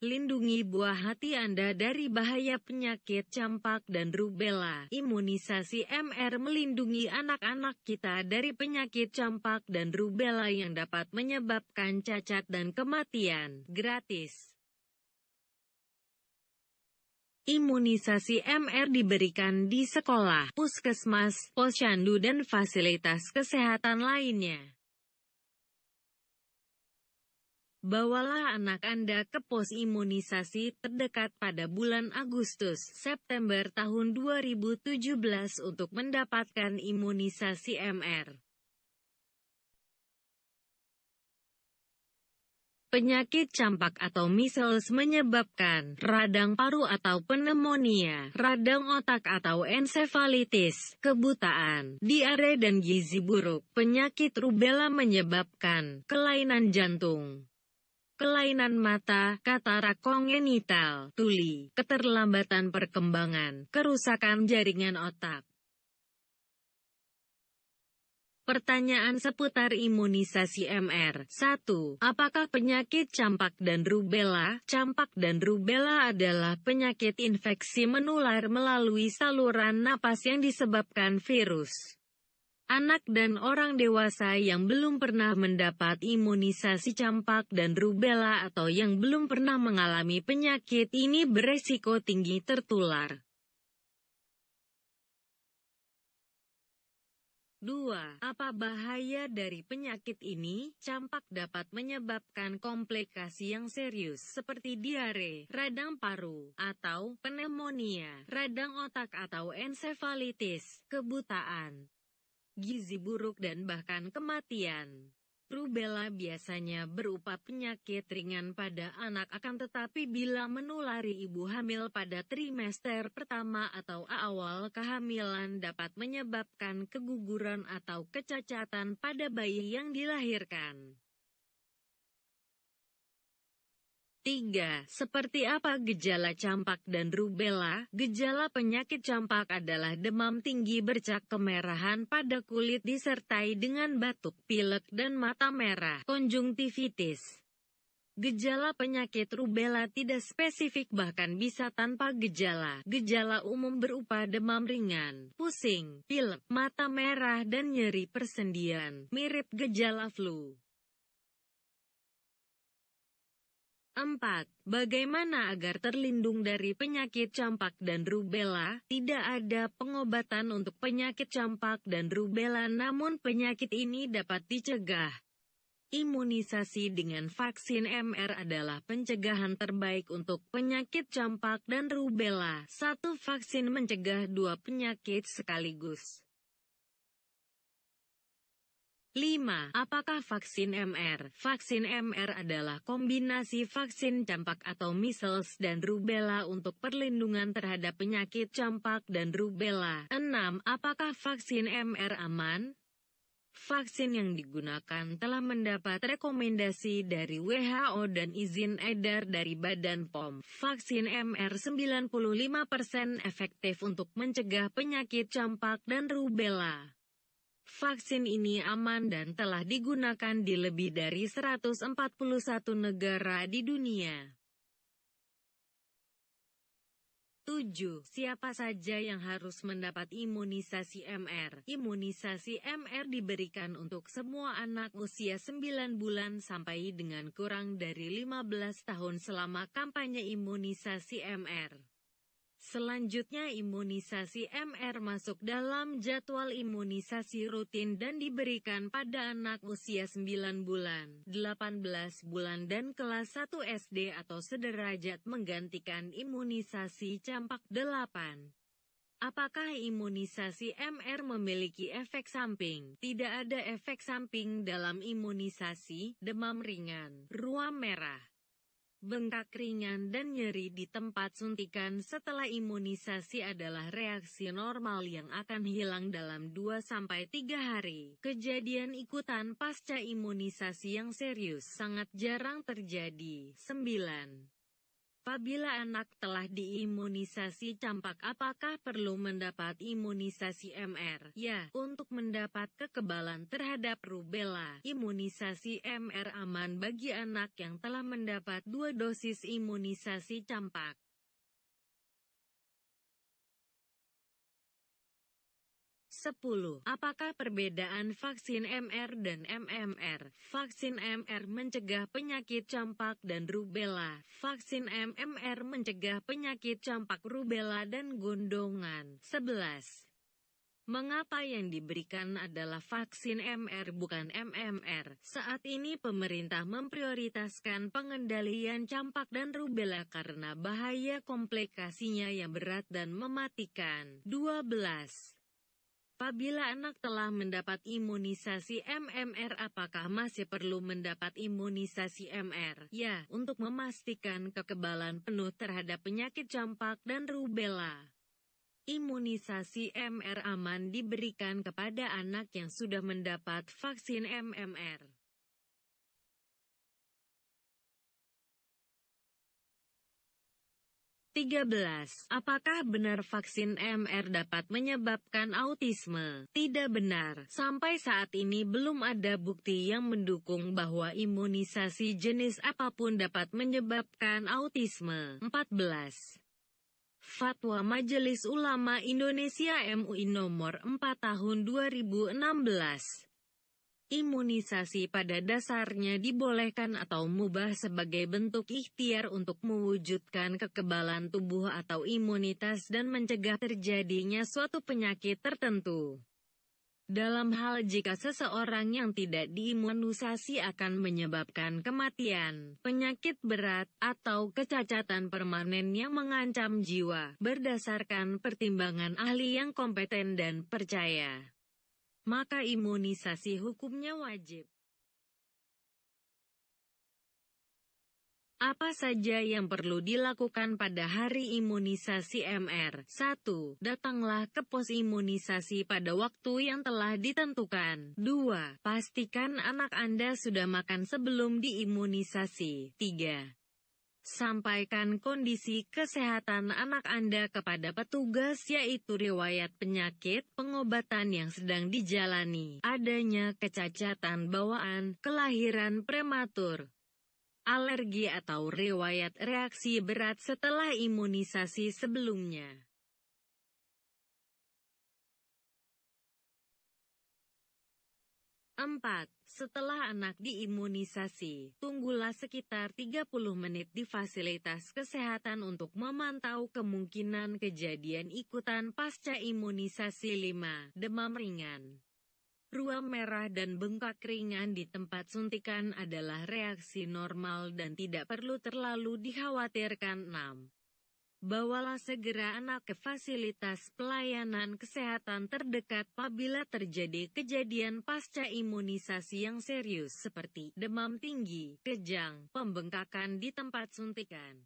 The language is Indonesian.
Lindungi buah hati Anda dari bahaya penyakit campak dan rubella. Imunisasi MR melindungi anak-anak kita dari penyakit campak dan rubella yang dapat menyebabkan cacat dan kematian. Gratis. Imunisasi MR diberikan di sekolah, puskesmas, posyandu dan fasilitas kesehatan lainnya. Bawalah anak Anda ke pos imunisasi terdekat pada bulan Agustus-September tahun 2017 untuk mendapatkan imunisasi MR. Penyakit campak atau measles menyebabkan radang paru atau pneumonia, radang otak atau ensefalitis, kebutaan, diare dan gizi buruk. Penyakit rubella menyebabkan kelainan jantung, kelainan mata, katarak kongenital, tuli, keterlambatan perkembangan, kerusakan jaringan otak. Pertanyaan seputar imunisasi MR. 1. Apakah penyakit campak dan rubella? Campak dan rubella adalah penyakit infeksi menular melalui saluran napas yang disebabkan virus. Anak dan orang dewasa yang belum pernah mendapat imunisasi campak dan rubella atau yang belum pernah mengalami penyakit ini beresiko tinggi tertular. 2. Apa bahaya dari penyakit ini? Campak dapat menyebabkan komplikasi yang serius seperti diare, radang paru, atau pneumonia, radang otak atau ensefalitis, kebutaan, gizi buruk dan bahkan kematian. Rubella biasanya berupa penyakit ringan pada anak akan tetapi bila menulari ibu hamil pada trimester pertama atau awal kehamilan dapat menyebabkan keguguran atau kecacatan pada bayi yang dilahirkan. 3. Seperti apa gejala campak dan rubella? Gejala penyakit campak adalah demam tinggi bercak kemerahan pada kulit disertai dengan batuk, pilek dan mata merah, konjungtivitis. Gejala penyakit rubella tidak spesifik bahkan bisa tanpa gejala. Gejala umum berupa demam ringan, pusing, pilek, mata merah dan nyeri persendian, mirip gejala flu. 4. Bagaimana agar terlindung dari penyakit campak dan rubella? Tidak ada pengobatan untuk penyakit campak dan rubella, namun penyakit ini dapat dicegah. Imunisasi dengan vaksin MR adalah pencegahan terbaik untuk penyakit campak dan rubella. Satu vaksin mencegah dua penyakit sekaligus. 5. Apakah vaksin MR? Vaksin MR adalah kombinasi vaksin campak atau measles dan rubella untuk perlindungan terhadap penyakit campak dan rubella. 6. Apakah vaksin MR aman? Vaksin yang digunakan telah mendapat rekomendasi dari WHO dan izin edar dari Badan POM. Vaksin MR 95% efektif untuk mencegah penyakit campak dan rubella. Vaksin ini aman dan telah digunakan di lebih dari 141 negara di dunia. 7. Siapa saja yang harus mendapat imunisasi MR? Imunisasi MR diberikan untuk semua anak usia 9 bulan sampai dengan kurang dari 15 tahun selama kampanye imunisasi MR. Selanjutnya imunisasi MR masuk dalam jadwal imunisasi rutin dan diberikan pada anak usia 9 bulan, 18 bulan dan kelas 1 SD atau sederajat menggantikan imunisasi campak. 8. Apakah imunisasi MR memiliki efek samping? Tidak ada efek samping dalam imunisasi. Demam ringan, ruam merah, bengkak ringan dan nyeri di tempat suntikan setelah imunisasi adalah reaksi normal yang akan hilang dalam 2-3 hari. Kejadian ikutan pasca imunisasi yang serius sangat jarang terjadi. 9. Apabila anak telah diimunisasi campak, apakah perlu mendapat imunisasi MR? Ya, untuk mendapat kekebalan terhadap rubella, imunisasi MR aman bagi anak yang telah mendapat 2 dosis imunisasi campak. 10. Apakah perbedaan vaksin MR dan MMR? Vaksin MR mencegah penyakit campak dan rubella. Vaksin MMR mencegah penyakit campak, rubella, dan gondongan. 11. Mengapa yang diberikan adalah vaksin MR bukan MMR? Saat ini pemerintah memprioritaskan pengendalian campak dan rubella karena bahaya komplikasinya yang berat dan mematikan. 12. Apabila anak telah mendapat imunisasi MMR, apakah masih perlu mendapat imunisasi MR? Ya, untuk memastikan kekebalan penuh terhadap penyakit campak dan rubella. Imunisasi MR aman diberikan kepada anak yang sudah mendapat vaksin MMR. 13. Apakah benar vaksin MR dapat menyebabkan autisme? Tidak benar. Sampai saat ini belum ada bukti yang mendukung bahwa imunisasi jenis apapun dapat menyebabkan autisme. 14. Fatwa Majelis Ulama Indonesia MUI nomor 4 tahun 2016. Imunisasi pada dasarnya dibolehkan atau mubah sebagai bentuk ikhtiar untuk mewujudkan kekebalan tubuh atau imunitas dan mencegah terjadinya suatu penyakit tertentu. Dalam hal jika seseorang yang tidak diimunisasi akan menyebabkan kematian, penyakit berat, atau kecacatan permanen yang mengancam jiwa, berdasarkan pertimbangan ahli yang kompeten dan percaya, maka imunisasi hukumnya wajib. Apa saja yang perlu dilakukan pada hari imunisasi MR? 1. Datanglah ke pos imunisasi pada waktu yang telah ditentukan. 2. Pastikan anak Anda sudah makan sebelum diimunisasi. 3. Sampaikan kondisi kesehatan anak Anda kepada petugas, yaitu riwayat penyakit, pengobatan yang sedang dijalani, adanya kecacatan bawaan, kelahiran prematur, alergi atau riwayat reaksi berat setelah imunisasi sebelumnya. 4. Setelah anak diimunisasi, tunggulah sekitar 30 menit di fasilitas kesehatan untuk memantau kemungkinan kejadian ikutan pasca imunisasi. 5. Demam ringan, ruam merah dan bengkak ringan di tempat suntikan adalah reaksi normal dan tidak perlu terlalu dikhawatirkan. 6. Bawalah segera anak ke fasilitas pelayanan kesehatan terdekat apabila terjadi kejadian pasca imunisasi yang serius seperti demam tinggi, kejang, pembengkakan di tempat suntikan.